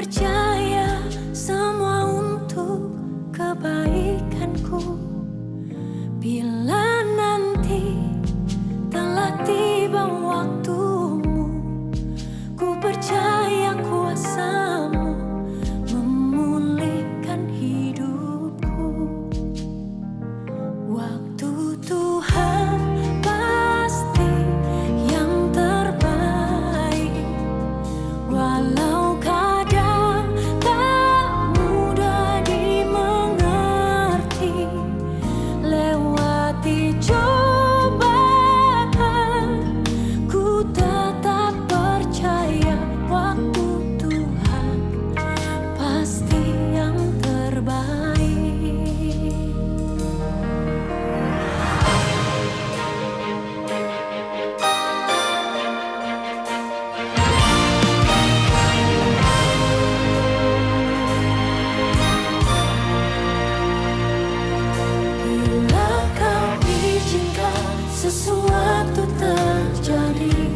percaya semua untuk kebaikanku. Bila nanti telah tiba waktumu, ku percaya kuasa-Mu memulihkan hidupku. Waktu Tuhan pasti yang terbaik, walau kadang tak mudah dimengerti. Lewati cobaan, ku tetap percaya waktu Tuhan pasti yang terbaik. Bila Kau izinkan sesuatu terjadi,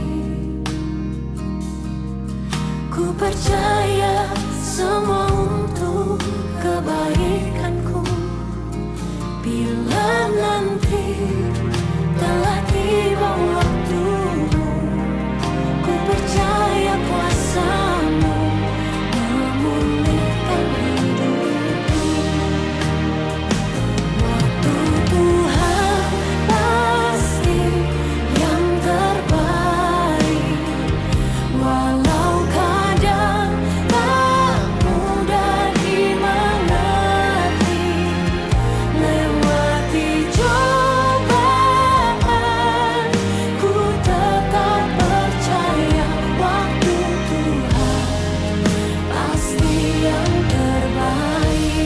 ku percaya semua untuk kebaikanku. Bila nanti telah tiba waktumu, ku percaya kuasa-Mu memulihkan hidupku. Waktu Tuhan pasti yang terbaik, walau kadang tak mudah dimengerti. Lewati cobaan, ku tetap percaya waktu Tuhan pasti yang terbaik.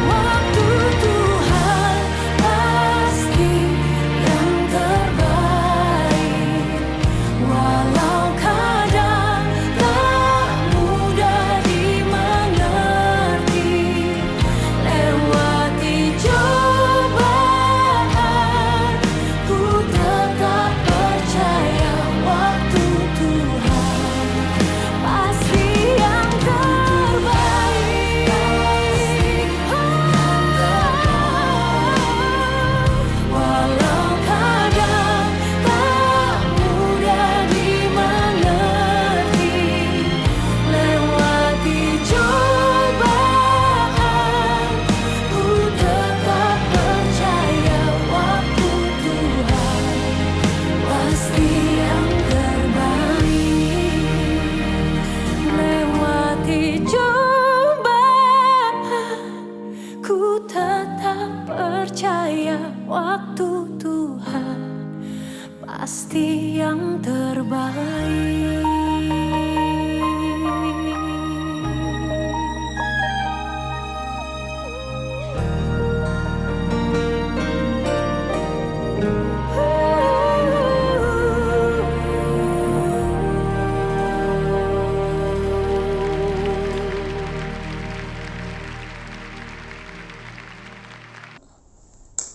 Waktu Tuhan pasti yang terbaik, walau kadang tak mudah dimengerti. Lewati cobaan, ku tetap percaya waktu Tuhan pasti yang terbaik. Walau kadang tak mudah dimengerti. Lewati cobaan, ku tetap percaya waktu Tuhan pasti yang terbaik. Lewati cobaan, ku tetap percaya waktu Tuhan pasti yang terbaik.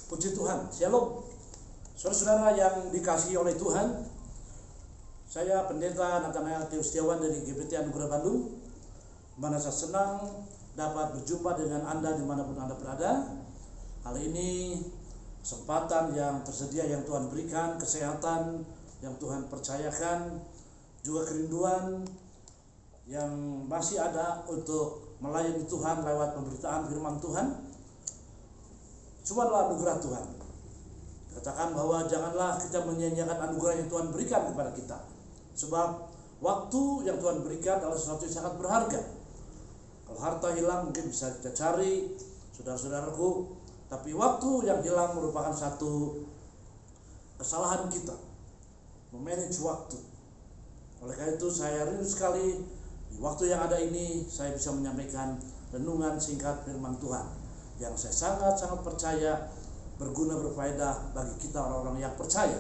Puji Tuhan, Shalom. Saudara-saudara yang dikasihi oleh Tuhan, saya Pendeta Nathanael Theus Setiawan dari GBT Anugerah Bandung. Mana saya senang dapat berjumpa dengan Anda dimanapun Anda berada. Kali ini kesempatan yang tersedia yang Tuhan berikan, kesehatan yang Tuhan percayakan, juga kerinduan yang masih ada untuk melayani Tuhan lewat pemberitaan firman Tuhan. Semua adalah anugerah Tuhan. Katakan bahwa janganlah kita menyia-nyiakan anugerah yang Tuhan berikan kepada kita. Sebab Waktu yang Tuhan berikan adalah sesuatu yang sangat berharga. Kalau harta hilang mungkin bisa kita cari, saudara-saudaraku, tapi waktu yang hilang merupakan satu kesalahan kita, memanage waktu. Oleh karena itu saya rindu sekali di waktu yang ada ini saya bisa menyampaikan renungan singkat firman Tuhan yang saya sangat-sangat percaya berguna berfaedah bagi kita orang-orang yang percaya.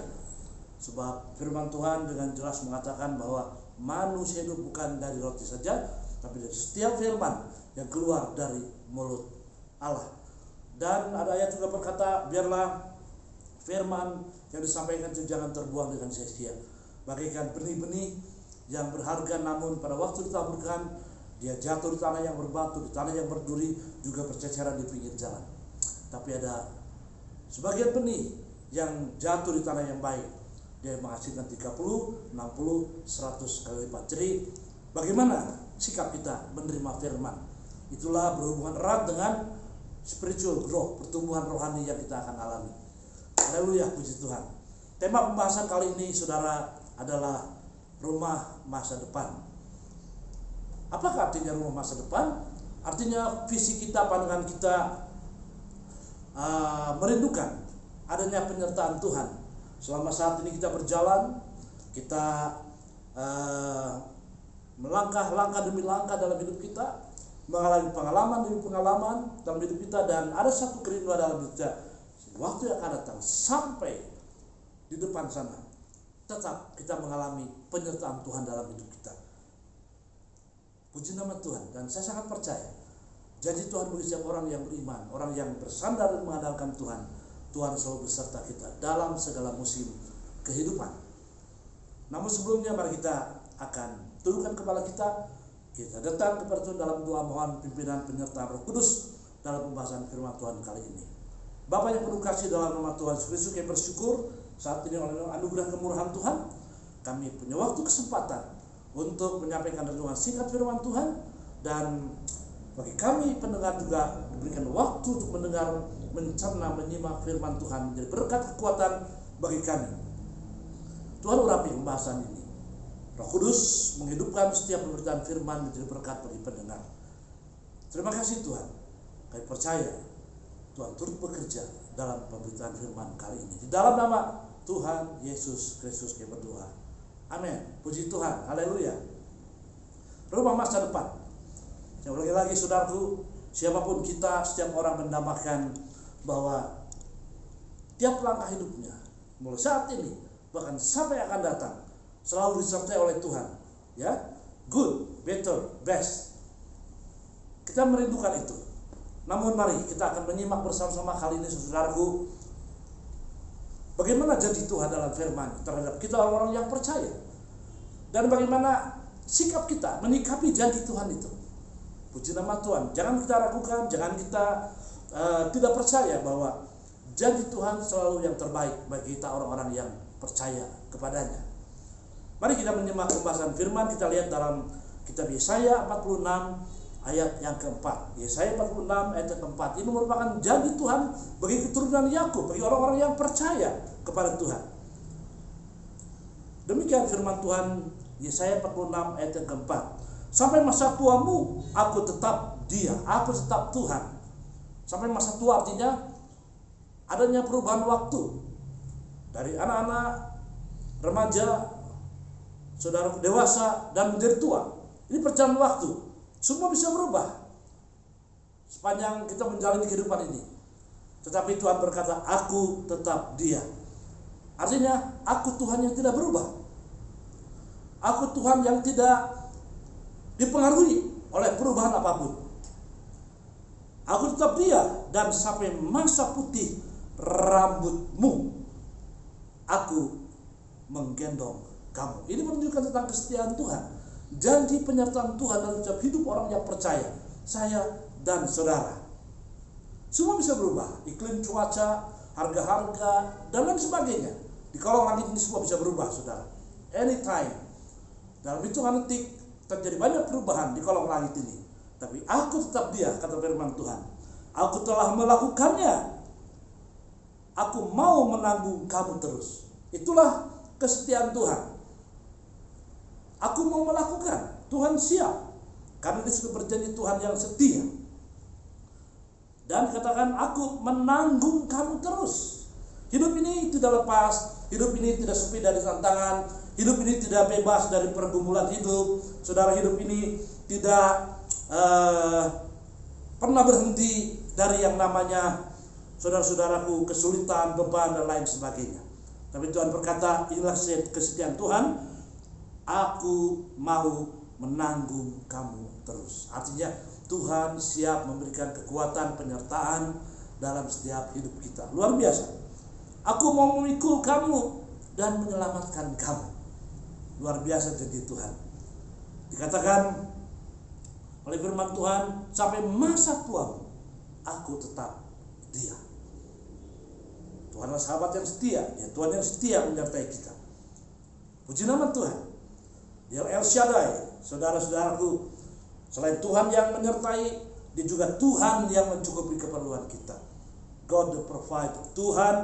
Sebab firman Tuhan dengan jelas mengatakan bahwa manusia hidup bukan dari roti saja, tapi dari setiap firman yang keluar dari mulut Allah. Dan ada ayat juga berkata, biarlah firman yang disampaikan itu jangan terbuang dengan sia-sia. Bagaikan benih-benih yang berharga, namun pada waktu ditaburkan dia jatuh di tanah yang berbatu, di tanah yang berduri, juga berceceran di pinggir jalan. Tapi ada sebagian benih yang jatuh di tanah yang baik, dia menghasilkan 30, 60, 100 kali lipat. Jadi bagaimana sikap kita menerima firman? Itulah berhubungan erat dengan spiritual growth, pertumbuhan rohani yang kita akan alami. Haleluya, puji Tuhan. Tema pembahasan kali ini, saudara, adalah rumah masa depan. Apakah artinya rumah masa depan? Artinya visi kita, pandangan kita merindukan adanya penyertaan Tuhan. Selama saat ini kita berjalan, kita melangkah demi langkah dalam hidup kita, mengalami pengalaman demi pengalaman dalam hidup kita, dan ada satu kerinduan dalam hidup kita. Waktu yang akan datang sampai di depan sana, tetap kita mengalami penyertaan Tuhan dalam hidup kita. Puji nama Tuhan. Dan saya sangat percaya janji Tuhan bagi setiap orang yang beriman, orang yang bersandar dan mengandalkan Tuhan, Tuhan selalu beserta kita dalam segala musim kehidupan. Namun sebelumnya mari kita akan tundukkan kepala kita datang kepada Tuhan dalam doa mohon pimpinan penyertaan Roh Kudus dalam pembahasan firman Tuhan kali ini. Bapa yang penuh kasih, dalam nama Tuhan Yesus Kristus kami bersyukur saat ini oleh anugerah kemurahan Tuhan kami punya waktu kesempatan untuk menyampaikan renungan singkat firman Tuhan, dan bagi kami pendengar juga diberikan waktu untuk mendengar, mencerna, menyimak firman Tuhan menjadi berkat kekuatan bagi kami. Tuhan urapi pembahasan ini. Roh Kudus menghidupkan setiap pemberitaan firman menjadi berkat bagi pendengar. Terima kasih Tuhan. Kami percaya Tuhan turut bekerja dalam pemberitaan firman kali ini. Di dalam nama Tuhan Yesus Kristus kami berdoa. Amin. Puji Tuhan. Haleluya. Rumah masa depan. Saya ulangi lagi saudaraku, siapapun kita, setiap orang mendambakan bahwa tiap langkah hidupnya mulai saat ini bahkan sampai akan datang selalu disertai oleh Tuhan, ya, good, better, best. Kita merindukan itu. Namun mari kita akan menyimak bersama-sama kali ini saudaraku, bagaimana janji Tuhan dalam firman terhadap kita orang-orang yang percaya, dan bagaimana sikap kita menyikapi janji Tuhan itu. Puji nama Tuhan. Jangan kita ragukan, jangan kita tidak percaya bahwa janji Tuhan selalu yang terbaik bagi kita orang-orang yang percaya kepadanya. Mari kita menyimak pembahasan firman. Kita lihat dalam kitab Yesaya 46 ayat yang keempat. Yesaya 46 ayat yang keempat. Ini merupakan janji Tuhan bagi keturunan Yakub, bagi orang-orang yang percaya kepada Tuhan. Demikian firman Tuhan Yesaya 46 ayat yang keempat. Sampai masa tuamu aku tetap Dia, aku tetap Tuhan. Sampai masa tua artinya adanya perubahan waktu dari anak-anak, remaja, saudara dewasa, dan menjadi tua. Ini perjalanan waktu. Semua bisa berubah sepanjang kita menjalani kehidupan ini. Tetapi Tuhan berkata, aku tetap Dia. Artinya, aku Tuhan yang tidak berubah. Aku Tuhan yang tidak dipengaruhi oleh perubahan apapun. Aku tetap Dia, dan sampai masa putih rambutmu aku menggendong kamu. Ini menunjukkan tentang kesetiaan Tuhan, janji penyertaan Tuhan dalam hidup orang yang percaya, saya dan saudara. Semua bisa berubah, iklim, cuaca, harga-harga, dan lain sebagainya. Di kolong langit ini semua bisa berubah, saudara. Anytime, dalam hitungan detik terjadi banyak perubahan di kolong langit ini. Tapi aku tetap Dia, kata firman Tuhan. Aku telah melakukannya. Aku mau menanggung kamu terus. Itulah kesetiaan Tuhan. Aku Aku mau melakukan. Tuhan siap. Karena dia sudah berjanji Tuhan yang setia. Dan katakan, aku menanggung kamu terus. Hidup ini tidak lepas. Hidup ini tidak sepi dari tantangan. Hidup ini tidak bebas dari pergumulan hidup. Saudara, hidup ini tidak pernah berhenti dari yang namanya, saudara-saudaraku, kesulitan, beban, dan lain sebagainya. Tapi Tuhan berkata, inilah kesetiaan Tuhan, aku mau menanggung kamu terus. Artinya Tuhan siap memberikan kekuatan, penyertaan dalam setiap hidup kita. Luar biasa. Aku mau memikul kamu dan menyelamatkan kamu. Luar biasa janji Tuhan. Dikatakan oleh firman Tuhan, sampai masa tuamu aku tetap dia. Tuhanlah sahabat yang setia, ya Tuhan yang setia menyertai kita. Puji nama Tuhan. Dia El Shaddai, saudara-saudaraku. Selain Tuhan yang menyertai, dia juga Tuhan yang mencukupi keperluan kita. God the provider, Tuhan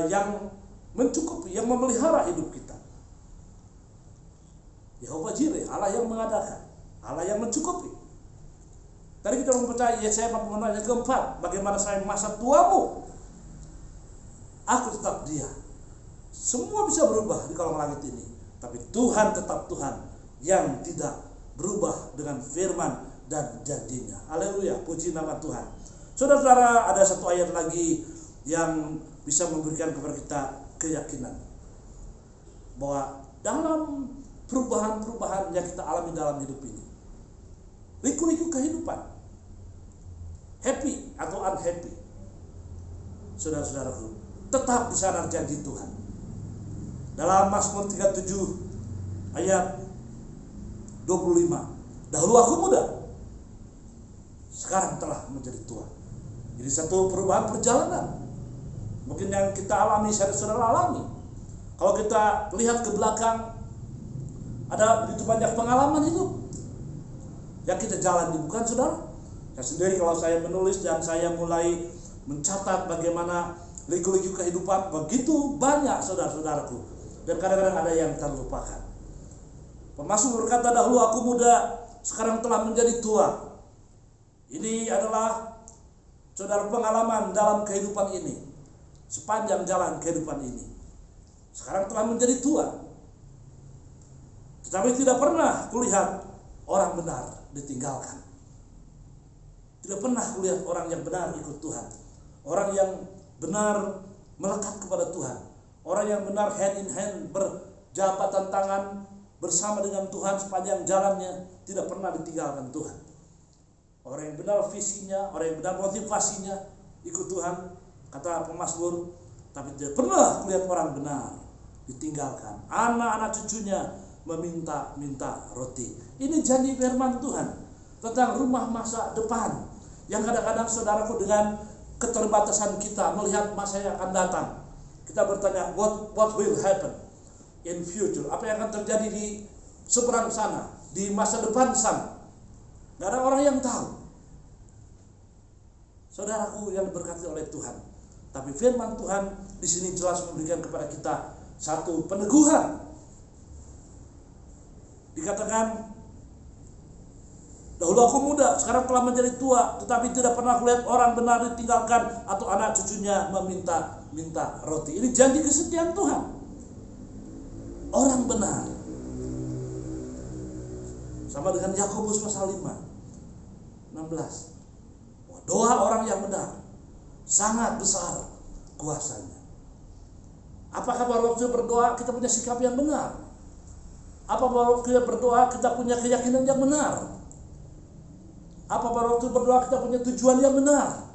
yang mencukupi, yang memelihara hidup kita. Yehova Jireh, Allah yang mengadakan, Allah yang mencukupi. Tadi kita mempercayai Yesaya 46 ayat keempat, bagaimana saya masa tuamu, aku tetap dia. Semua bisa berubah di kolong langit ini, tapi Tuhan tetap Tuhan yang tidak berubah dengan firman dan janjinya. Haleluya, puji nama Tuhan. Saudara-saudara, ada satu ayat lagi yang bisa memberikan kepada kita keyakinan bahwa dalam perubahan-perubahan yang kita alami dalam hidup ini, liku-liku kehidupan, happy atau unhappy, saudara-saudaraku, tetap di sana janji Tuhan. Dalam Mazmur 37 ayat 25, dahulu aku muda, sekarang telah menjadi tua. Jadi satu perubahan perjalanan mungkin yang kita alami, saudara-saudara alami. Kalau kita lihat ke belakang, ada begitu banyak pengalaman hidup yang kita jalani, bukan saudara? Saya sendiri kalau saya menulis dan saya mulai mencatat bagaimana liku-liku kehidupan, begitu banyak saudara-saudaraku, dan kadang-kadang ada yang terlupakan. Pemazmur berkata, dahulu aku muda, sekarang telah menjadi tua. Ini adalah saudara pengalaman dalam kehidupan ini, sepanjang jalan kehidupan ini. Sekarang telah menjadi tua, tetapi tidak pernah kulihat orang benar ditinggalkan. Tidak pernah kulihat orang yang benar ikut Tuhan, orang yang benar melekat kepada Tuhan, orang yang benar hand in hand berjabatan tangan bersama dengan Tuhan sepanjang jalannya, tidak pernah ditinggalkan Tuhan. Orang yang benar visinya, orang yang benar motivasinya ikut Tuhan, kata pemazmur, tapi tidak pernah kulihat orang benar ditinggalkan. Anak-anak cucunya meminta-minta roti. Ini janji firman Tuhan tentang rumah masa depan, yang kadang-kadang saudaraku dengan keterbatasan kita melihat masa yang akan datang, kita bertanya, what will happen in future? Apa yang akan terjadi di seberang sana, di masa depan sana? Gak ada orang yang tahu, saudaraku yang diberkati oleh Tuhan. Tapi firman Tuhan di sini jelas memberikan kepada kita satu peneguhan. Dikatakan, dahulu aku muda, sekarang telah menjadi tua, tetapi tidak pernah kulihat orang benar ditinggalkan atau anak cucunya meminta roti. Ini janji kesetiaan Tuhan. Orang benar, sama dengan Yakobus pasal 5, 16. Doa orang yang benar sangat besar kuasanya. Apakah pada waktu berdoa kita punya sikap yang benar? Apa pada waktu berdoa kita punya keyakinan yang benar? Apa pada waktu berdoa kita punya tujuan yang benar?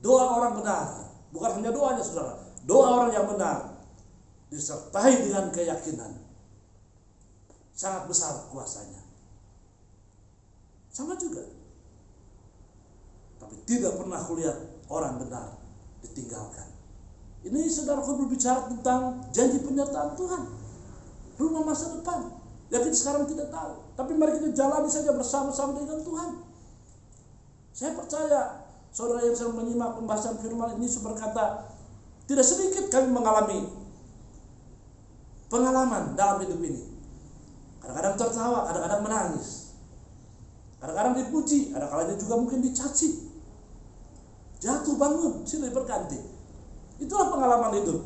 Doa orang benar, bukan hanya doanya saudara, doa orang yang benar disertai dengan keyakinan, sangat besar kuasanya. Sama juga, tapi tidak pernah kulihat orang benar ditinggalkan. Ini saudaraku berbicara tentang janji penyertaan Tuhan, rumah masa depan yang kita sekarang tidak tahu, tapi mari kita jalani saja bersama-sama dengan Tuhan. Saya percaya saudara yang sedang menyimak pembahasan firman ini berkata, tidak sedikit kami mengalami pengalaman dalam hidup ini, Kadang-kadang tertawa, kadang-kadang menangis. Kadang-kadang dipuji, ada kalanya juga mungkin dicaci. Jatuh bangun, silih berganti. Itulah pengalaman hidup.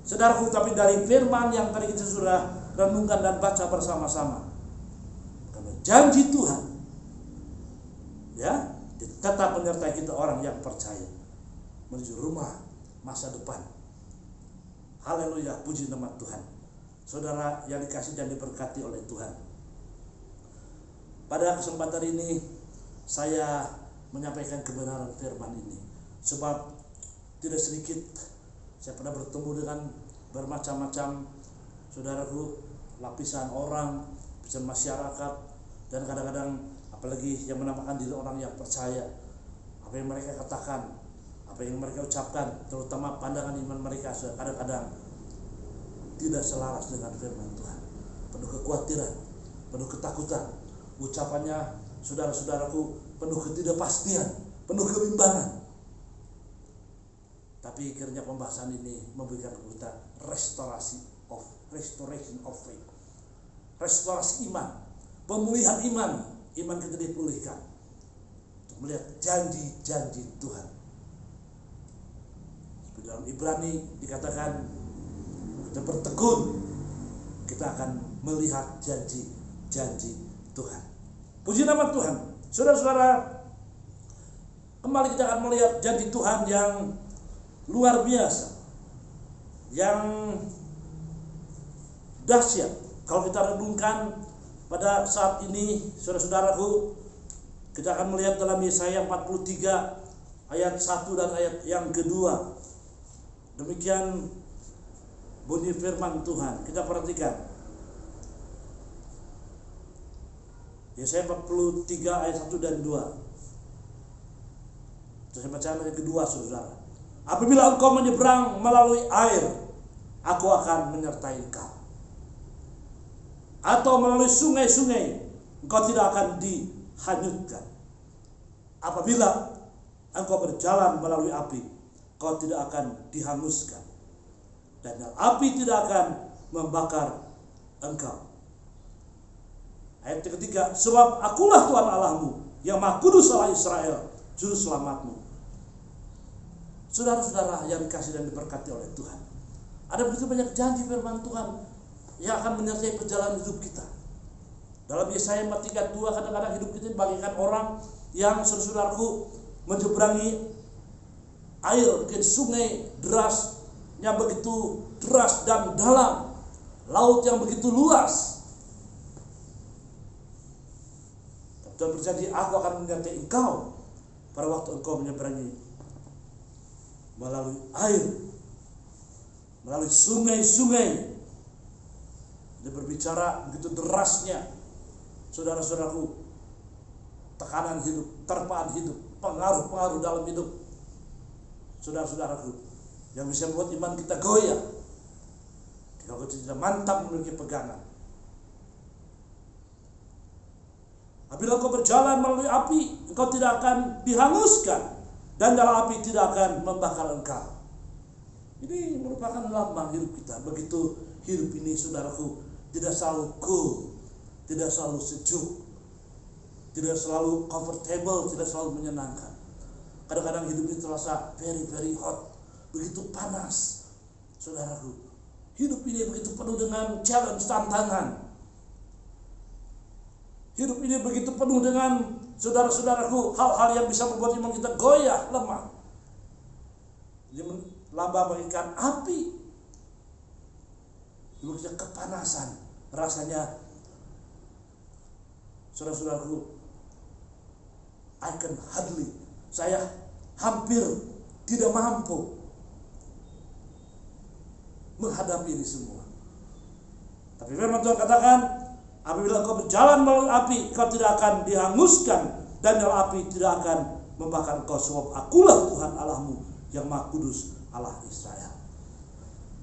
Saudaraku, tapi dari firman yang tadi kita sudah renungkan dan baca bersama-sama. Karena janji Tuhan, ya, tetap menyertai kita orang yang percaya menuju rumah masa depan. Haleluya, puji nama Tuhan. Saudara yang dikasih dan diberkati oleh Tuhan. Pada kesempatan ini saya menyampaikan kebenaran firman ini. Sebab tidak sedikit saya pernah bertemu dengan bermacam-macam saudaraku, lapisan orang, lapisan masyarakat, dan kadang-kadang apalagi yang menamakan diri orang yang percaya. Apa yang mereka katakan, apa yang mereka ucapkan, terutama pandangan iman mereka kadang-kadang tidak selaras dengan firman Tuhan. Penuh kekhawatiran, penuh ketakutan. Ucapannya, saudara-saudaraku, penuh ketidakpastian, penuh kebimbangan. Tapi kiranya pembahasan ini memberikan kita restoration of faith. Restorasi iman, pemulihan iman kita dipulihkan. Untuk melihat janji-janji Tuhan. Seperti dalam Ibrani dikatakan, kita bertekun, kita akan melihat janji-janji Tuhan. Puji nama Tuhan. Saudara-saudara, kembali kita akan melihat janji Tuhan yang luar biasa, yang dahsyat. Kalau kita renungkan pada saat ini, saudara-saudaraku, kita akan melihat dalam Yesaya 43 ayat 1 dan ayat yang kedua. Demikian bunyi firman Tuhan. Kita perhatikan. Yesaya 43 ayat 1 dan 2. Saya baca ayat kedua, saudara. Apabila engkau menyeberang melalui air, aku akan menyertai engkau. Atau melalui sungai-sungai, engkau tidak akan dihanyutkan. Apabila engkau berjalan melalui api, engkau tidak akan dihanguskan. Dan api tidak akan membakar engkau. Ayat ketiga, sebab akulah Tuhan Allahmu, yang Maha Kudus Allah Israel, juru selamatmu. Saudara-saudara yang dikasih dan diberkati oleh Tuhan, ada begitu banyak janji firman Tuhan yang akan menyertai perjalanan hidup kita. Dalam Yesaya 42, kadang-kadang hidup kita bagaikan orang yang, saudaraku, menyeberangi air, mungkin sungai derasnya begitu deras dan dalam, laut yang begitu luas. Tuhan berjanji, aku akan menyertai engkau pada waktu engkau menyeberangi melalui air, melalui sungai-sungai. Dia berbicara begitu derasnya, saudara-saudaraku, tekanan hidup, terpaan hidup, pengaruh-pengaruh dalam hidup, saudara-saudaraku, yang bisa membuat iman kita goyah kalau kita tidak mantap memiliki pegangan. Apabila engkau berjalan melalui api, engkau tidak akan dihanguskan, dan dalam api tidak akan membakar engkau. Ini merupakan lambang hidup kita. Begitu hidup ini, saudaraku, tidak selalu cool, tidak selalu sejuk, tidak selalu comfortable, tidak selalu menyenangkan. Kadang-kadang hidup ini terasa very hot, begitu panas, saudaraku. Hidup ini begitu penuh dengan challenge, tantangan. Hidup ini begitu penuh dengan, saudara-saudaraku, hal-hal yang bisa membuat iman kita goyah, lemah. Ini lambang bagaikan api. Begitu kepanasan rasanya, saudara-saudaraku, saya hampir tidak mampu menghadapi ini semua. Tapi firman Tuhan katakan, apabila engkau berjalan melalui api, engkau tidak akan dihanguskan, dan dalam api tidak akan membakar engkau, sebab akulah Tuhan Allahmu, yang Maha Kudus Allah Israel.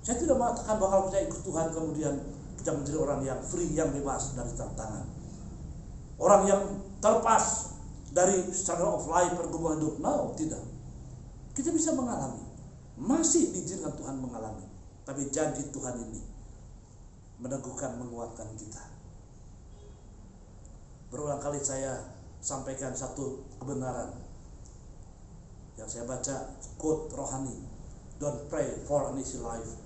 Saya tidak mengatakan bahwa kita ikut Tuhan kemudian kita menjadi orang yang free, yang bebas dari tantangan, orang yang terlepas dari struggle of life, pergumulan hidup. No, tidak. Kita bisa mengalami, masih diizinkan Tuhan mengalami, tapi janji Tuhan ini meneguhkan, menguatkan kita. Berulang kali saya sampaikan satu kebenaran yang saya baca, quote rohani. Don't pray for an easy life,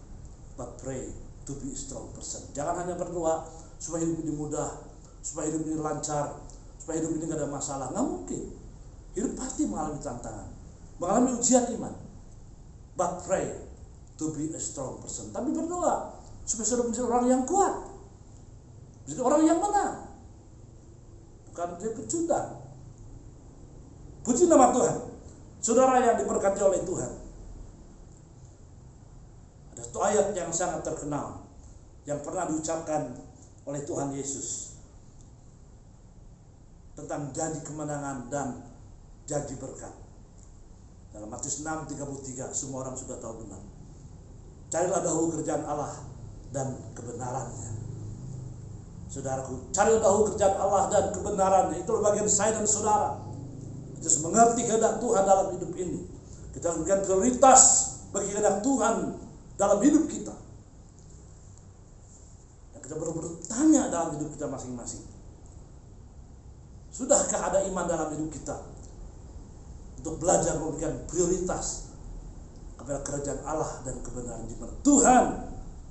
but pray to be a strong person. Jangan hanya berdoa supaya hidup ini mudah, supaya hidup ini lancar, supaya hidup ini gak ada masalah. Nggak mungkin. Hidup pasti mengalami tantangan, mengalami ujian iman. But pray to be a strong person. Tapi berdoa supaya saudara menjadi orang yang kuat, menjadi orang yang menang, bukan menjadi pecundang. Puji nama Tuhan. Saudara yang diberkati oleh Tuhan, ada satu ayat yang sangat terkenal yang pernah diucapkan oleh Tuhan Yesus tentang janji kemenangan dan janji berkat. Dalam Matius 6:33, semua orang sudah tahu benar. Carilah dahulu kerajaan Allah dan kebenarannya. Saudaraku, carilah dahulu kerajaan Allah dan kebenarannya. Itulah bagian saya dan saudara. Kita harus mengerti kehendak Tuhan dalam hidup ini. Kita harus memberikan prioritas bagi kehendak Tuhan dalam hidup kita. Dan kita perlu bertanya dalam hidup kita masing-masing. Sudahkah ada iman dalam hidup kita untuk belajar memberikan prioritas kepada kerajaan Allah dan kebenaran, di mana Tuhan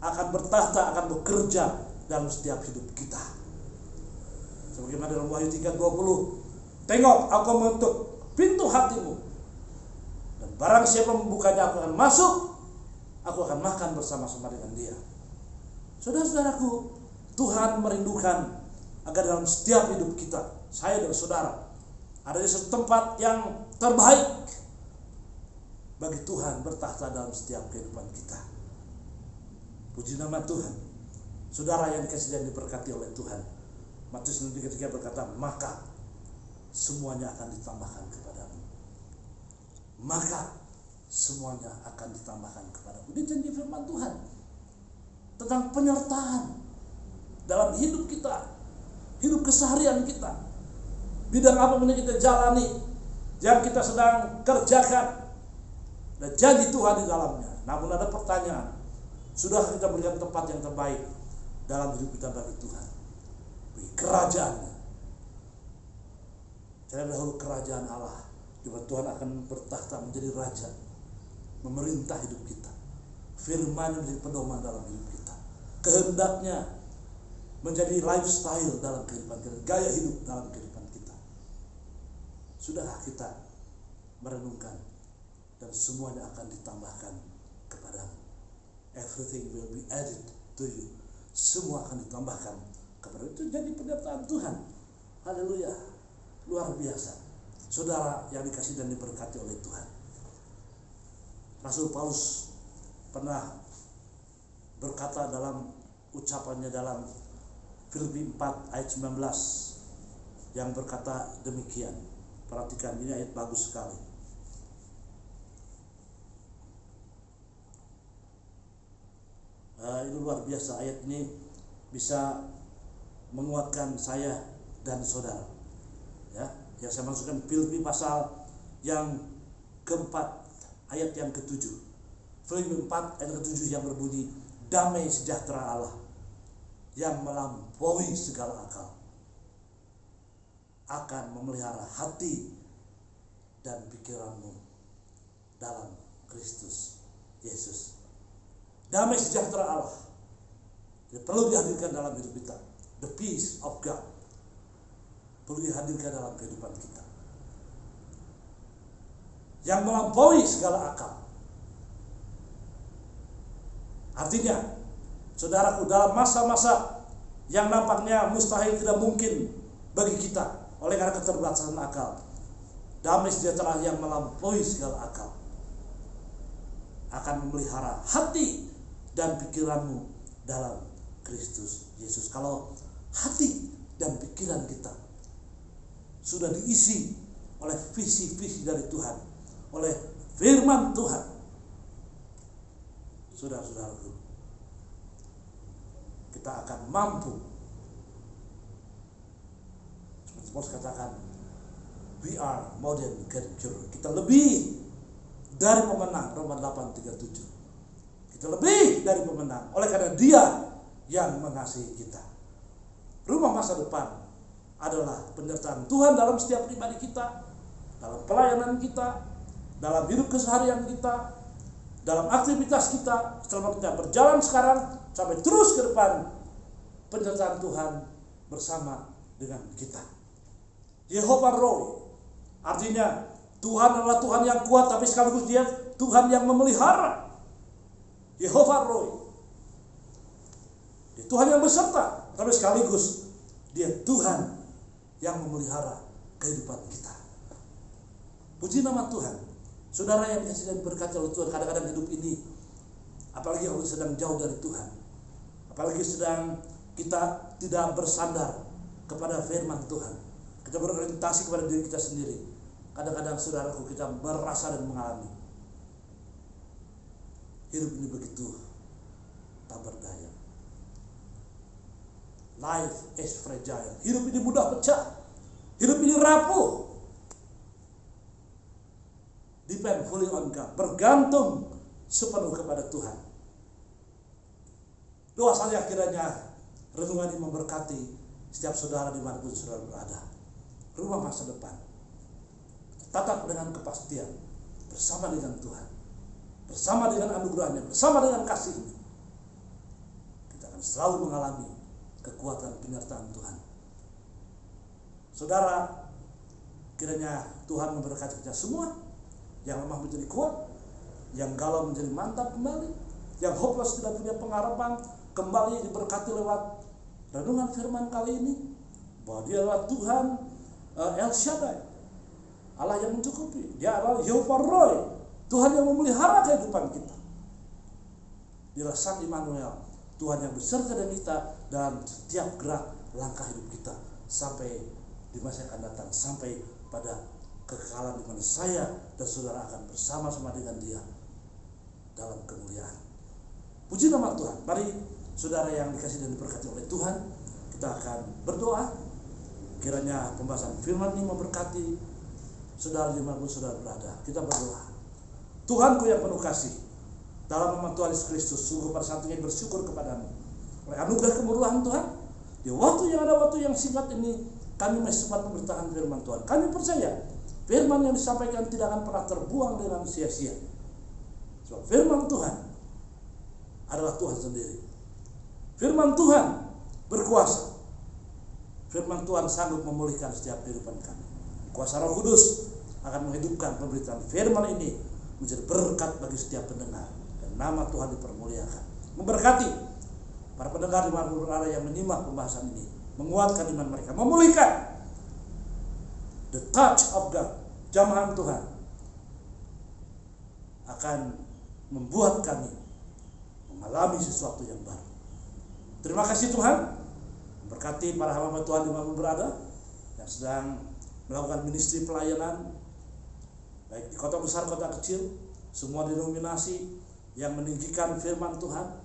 akan bertahta, akan bekerja dalam setiap hidup kita. Sebagaimana dalam Wahyu 3:20, tengok aku mengetuk pintu hatimu, dan barang siapa membukanya aku akan masuk, aku akan makan bersama-sama dengan dia. Saudara-saudaraku, Tuhan merindukan agar dalam setiap hidup kita, saya dan saudara, ada di satu tempat yang terbaik bagi Tuhan bertahta dalam setiap kehidupan kita. Puji nama Tuhan. Saudara yang dikasihi dan diberkati oleh Tuhan, Matius 6:33 berkata, maka semuanya akan ditambahkan kepadamu. Maka semuanya akan ditambahkan kepadamu. Ini janji firman Tuhan tentang penyertaan dalam hidup kita, hidup keseharian kita, bidang apapun yang kita jalani, yang kita sedang kerjakan, dan janji Tuhan di dalamnya. Namun ada pertanyaan, sudah kita berikan tempat yang terbaik dalam hidup kita bagi Tuhan, bagi kerajaannya? Cari dahulu kerajaan Allah, di mana Tuhan akan bertahta menjadi raja, memerintah hidup kita. Firman menjadi pedoman dalam hidup kita. Kehendaknya menjadi lifestyle dalam kehidupan kita, gaya hidup dalam kehidupan kita. Sudahkah kita merenungkan, dan semuanya akan ditambahkan kepadamu. Everything will be added to you. Semua akan ditambahkan kepadamu. Itu jadi penyertaan Tuhan. Haleluya. Luar biasa. Saudara yang dikasihi dan diberkati oleh Tuhan, Rasul Paulus pernah berkata dalam ucapannya dalam Filipi 4 ayat 19 yang berkata demikian. Perhatikan, ini ayat bagus sekali. Ini luar biasa, ayat ini bisa menguatkan saya dan saudara. Ya, yang saya maksudkan Filipi pasal yang keempat ayat yang ketujuh. Filipi 4 ayat ketujuh yang berbunyi, damai sejahtera Allah yang melampaui segala akal akan memelihara hati dan pikiranmu dalam Kristus Yesus. Damai sejahtera Allah perlu dihadirkan dalam hidup kita. The peace of God perlu dihadirkan dalam kehidupan kita, yang melampaui segala akal. Artinya, saudaraku, dalam masa-masa yang nampaknya mustahil, tidak mungkin bagi kita oleh karena keterbatasan akal, damai sejahtera yang melampaui segala akal akan memelihara hati dan pikiranmu dalam Kristus Yesus. Kalau hati dan pikiran kita sudah diisi oleh visi-visi dari Tuhan, oleh firman Tuhan, saudara-saudaraku, kita akan mampu, seperti Paulus katakan, we are more than conqueror. Kita lebih dari pemenang, Roma 8:37. Kita lebih dari pemenang oleh karena Dia yang mengasihi kita. Rumah masa depan adalah penyertaan Tuhan dalam setiap pribadi kita, dalam pelayanan kita, dalam hidup keseharian kita, dalam aktivitas kita, selama kita berjalan sekarang sampai terus ke depan. Penyertaan Tuhan bersama dengan kita. Jehovah Rohi, artinya Tuhan adalah Tuhan yang kuat, tapi sekaligus Dia Tuhan yang memelihara. Jehovah Rohi, Dia Tuhan yang beserta, tapi sekaligus Dia Tuhan yang memelihara kehidupan kita. Puji nama Tuhan. Saudara yang dikasihi dan diberkati oleh Tuhan, kadang-kadang hidup ini, apalagi kalau sedang jauh dari Tuhan, apalagi sedang kita tidak bersandar kepada firman Tuhan, kita berorientasi kepada diri kita sendiri, kadang-kadang saudaraku kita merasa dan mengalami hidup ini begitu tak berdaya. Life is fragile. Hidup ini mudah pecah. Hidup ini rapuh. Depend fully on God. Bergantung sepenuh kepada Tuhan. Doa saya kiranya renungan ini memberkati setiap saudara dimanapun saudara berada. Rumah masa depan. Tatap dengan kepastian. Bersama dengan Tuhan. Bersama dengan anugerahnya. Bersama dengan kasih-Nya. Kita akan selalu mengalami kekuatan penyertaan Tuhan. Saudara, kiranya Tuhan memberkati kita semua. Yang lemah menjadi kuat, yang galau menjadi mantap kembali, yang hopeless tidak punya pengharapan kembali diberkati lewat renungan firman kali ini, bahwa Dia adalah Tuhan El Shaddai, Allah yang mencukupi. Dia adalah Jehovah Rohi, Tuhan yang memelihara kehidupan kita. Dia adalah Sang Immanuel, Tuhan yang beserta dengan kita dan setiap gerak langkah hidup kita sampai di masa yang akan datang, sampai pada kekekalan di mana saya dan saudara akan bersama-sama dengan Dia dalam kemuliaan. Puji nama Tuhan. Mari saudara yang dikasihi dan diberkati oleh Tuhan, kita akan berdoa. Kiranya pembahasan firman ini memberkati saudara dimanapun saudara berada. Kita berdoa. Tuhanku yang penuh kasih, dalam nama Tuhan Yesus Kristus, sungguh pada saat ini bersyukur kepadamu oleh anugerah kemurahan Tuhan. Di waktu yang ada waktu yang singkat ini, kami masih sempat memberitakan firman Tuhan. Kami percaya firman yang disampaikan tidak akan pernah terbuang dengan sia-sia. Sebab firman Tuhan adalah Tuhan sendiri. Firman Tuhan berkuasa. Firman Tuhan sanggup memulihkan setiap kehidupan kami. Kuasa Roh Kudus akan menghidupkan pemberitaan firman ini menjadi berkat bagi setiap pendengar. Dan nama Tuhan dipermuliakan. Memberkati para pendengar di mana berada yang menyimak pembahasan ini. Menguatkan iman mereka. Memulihkan. The touch of God, jamahan Tuhan, akan membuat kami mengalami sesuatu yang baru. Terima kasih Tuhan. Berkati para hamba Tuhan dimanapun berada yang sedang melakukan ministry pelayanan, baik di kota besar, kota kecil, semua denominasi yang meninggikan firman Tuhan,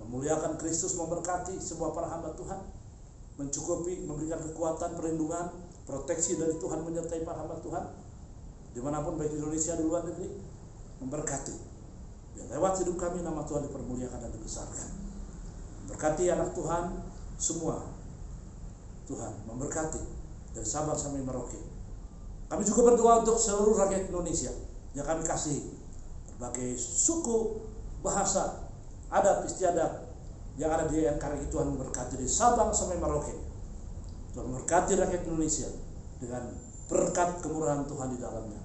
memuliakan Kristus, memberkati semua para hamba Tuhan, mencukupi, memberikan kekuatan, perlindungan, proteksi dari Tuhan menyertai para hamba Tuhan dimanapun, baik di Indonesia, di luar negeri, memberkati. Biar lewat hidup kami nama Tuhan dipermuliakan dan dibesarkan. Berkati anak Tuhan semua. Tuhan memberkati dari Sabang sampai Merauke. Kami juga berdoa untuk seluruh rakyat Indonesia yang kami kasih, berbagai suku, bahasa, adat istiadat yang ada di NKRI. Tuhan memberkati dari Sabang sampai Merauke. Tuhan memberkati rakyat Indonesia dengan berkat kemurahan Tuhan di dalamnya.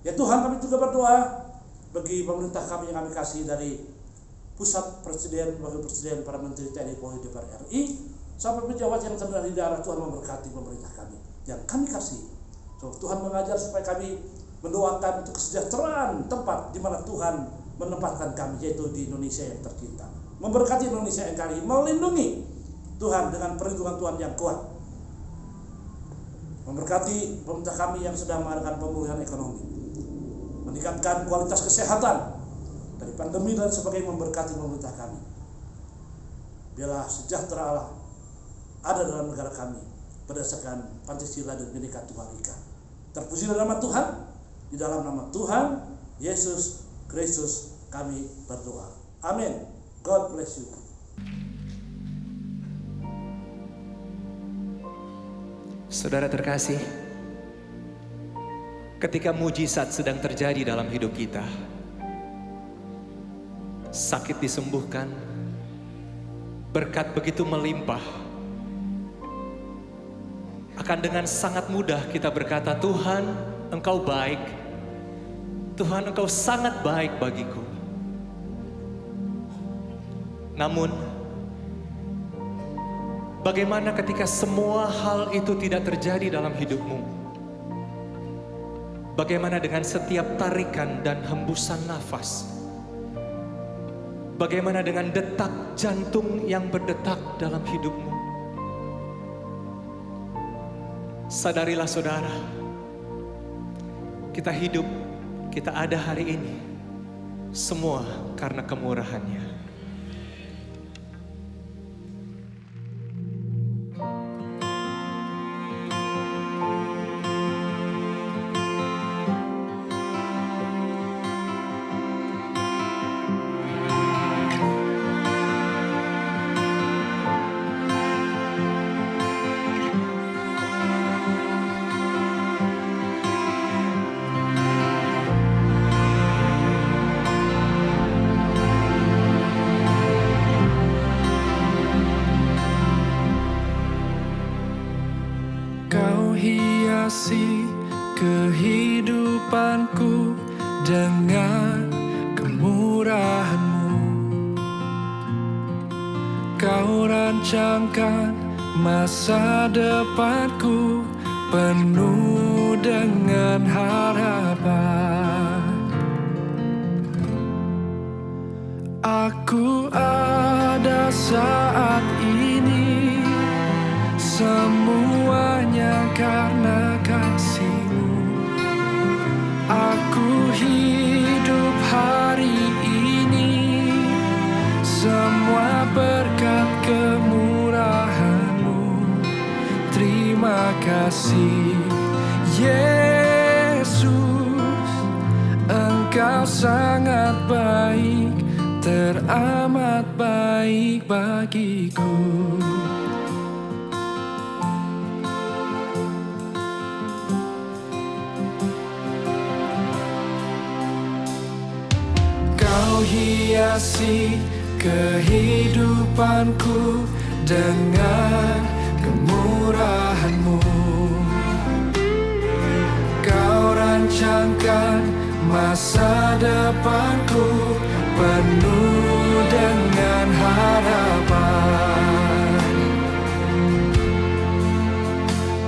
Ya Tuhan, kami juga berdoa bagi pemerintah kami yang kami kasih, dari pusat presiden, wakil presiden, para menteri, TNI, Polri, DPR RI, sampai pejabat yang terkenal di daerah. Tuhan memberkati pemerintah kami yang kami kasih. So, Tuhan mengajar supaya kami mendoakan untuk kesejahteraan tempat di mana Tuhan menempatkan kami, yaitu di Indonesia yang tercinta. Memberkati Indonesia yang kali, melindungi Tuhan dengan perlindungan Tuhan yang kuat. Memberkati pemerintah kami yang sedang mengadakan pemulihan ekonomi, meningkatkan kualitas kesehatan dari pandemi dan sebagainya. Memberkati pemerintah kami. Biarlah sejahtera Allah ada dalam negara kami berdasarkan Pancasila dan Bhinneka Tunggal Ika. Terpujilah nama Tuhan. Di dalam nama Tuhan Yesus Kristus kami berdoa. Amin. God bless you. Saudara terkasih, ketika mujizat sedang terjadi dalam hidup kita, sakit disembuhkan, berkat begitu melimpah, akan dengan sangat mudah kita berkata, Tuhan, Engkau baik. Tuhan, Engkau sangat baik bagiku. Namun, bagaimana ketika semua hal itu tidak terjadi dalam hidupmu? Bagaimana dengan setiap tarikan dan hembusan nafas? Bagaimana dengan detak jantung yang berdetak dalam hidupmu? Sadarilah saudara, kita hidup, kita ada hari ini, semua karena kemurahan-Nya. Kau hiasi kehidupanku dengan kemurahan-Mu. Kau rancangkan masa depanku penuh dengan harapan. Aku ada saat ini, semuanya karena kasih-Mu. Aku hidup hari ini, semua berkat kemurahan-Mu. Terima kasih Yesus, Engkau sangat baik, teramat baik bagiku. Kau hiasi kehidupanku dengan kemurahan-Mu. Kau rancangkan masa depanku penuh dengan harapan.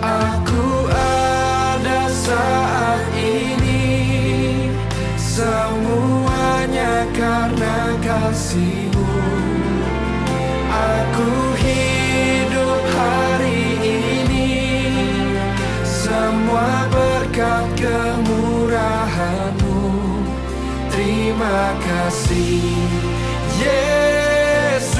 Aku ada saat ini, semuanya karena kasih-Mu. Aku hidup hari ini, semua berkat kemurahan-Mu. Terima kasih Yesus,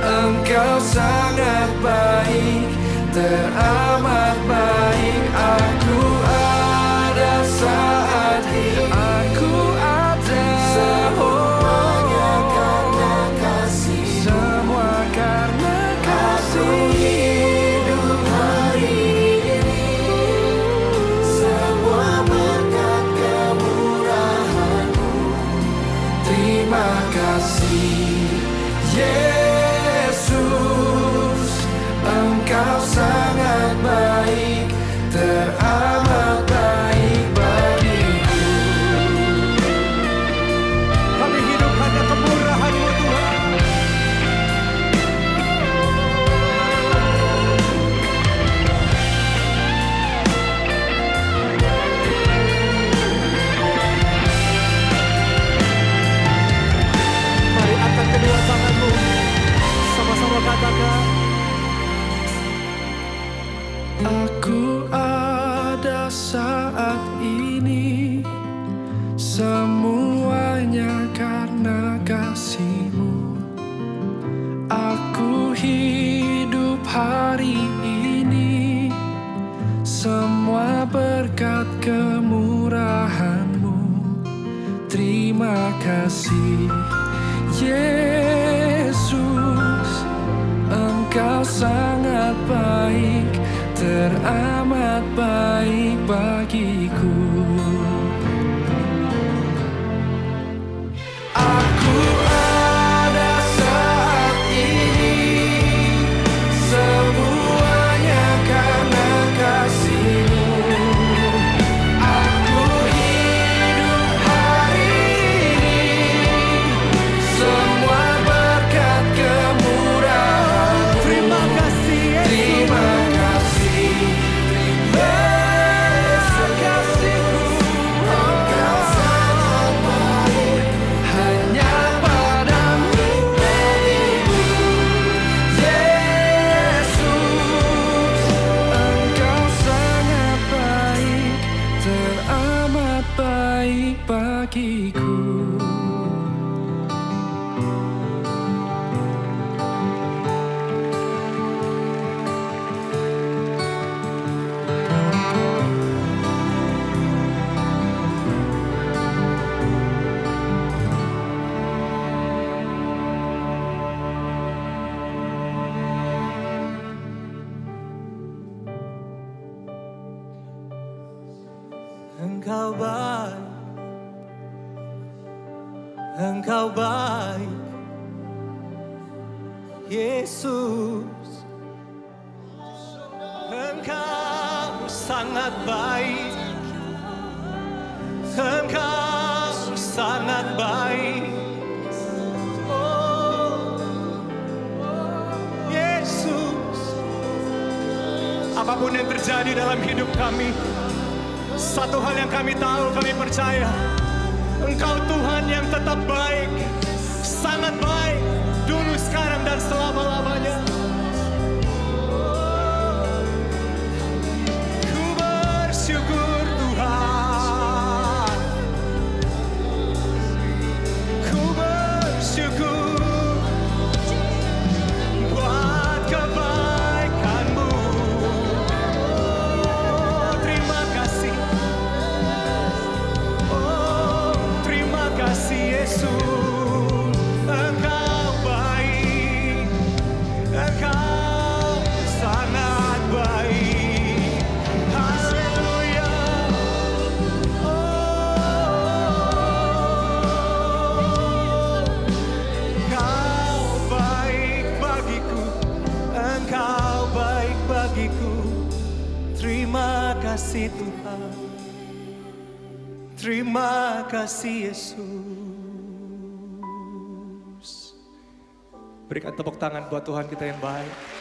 Engkau sangat baik, teramat baik. Aku ada saat ini, aku ada, semuanya karena kasih, semua karena kasih. Aku hidup hari ini, semua berkat kemurahan-Mu. Terima kasih Yesus, Engkau sangat baik, teramat baik bagiku. Kami hidup hanya kemurahan-Mu Tuhan. Mari angkat kedua tanganmu, sama-sama katakan, aku ada saat ini, semuanya karena kasih-Mu. Aku hidup hari ini, semua berkat kemurahan-Mu. Terima kasih Yesus, Engkau sangat baik, teramat baik bagiku. Aku ada saat ini, semuanya karena kasih-Mu. Aku hidup hari ini, semua berkat kemurahan-Mu. Terima kasih Yesus. Terima kasih, Yesus kasih-Ku. Engkau sangat baik, hanya padamu bagiku. Yesus, Engkau sangat baik, teramat baik bagiku. Engkau baik, Engkau baik, Yesus. Engkau sangat baik, Engkau sangat baik. Oh, Yesus. Apapun yang terjadi dalam hidup kami, satu hal yang kami tahu, kami percaya, Engkau Tuhan yang tetap baik, sangat baik, dulu, sekarang, dan selama-lamanya. Ku bersyukur Tuhan, ku bersyukur buat kebaikan-Mu. Terima kasih. Terima kasih Yesus, Engkau baik, Engkau sangat baik. Haleluya. Engkau baik bagiku, Engkau baik bagiku. Terima kasih Tuhan. Terima kasih Yesus. Berikan tepuk tangan buat Tuhan kita yang baik.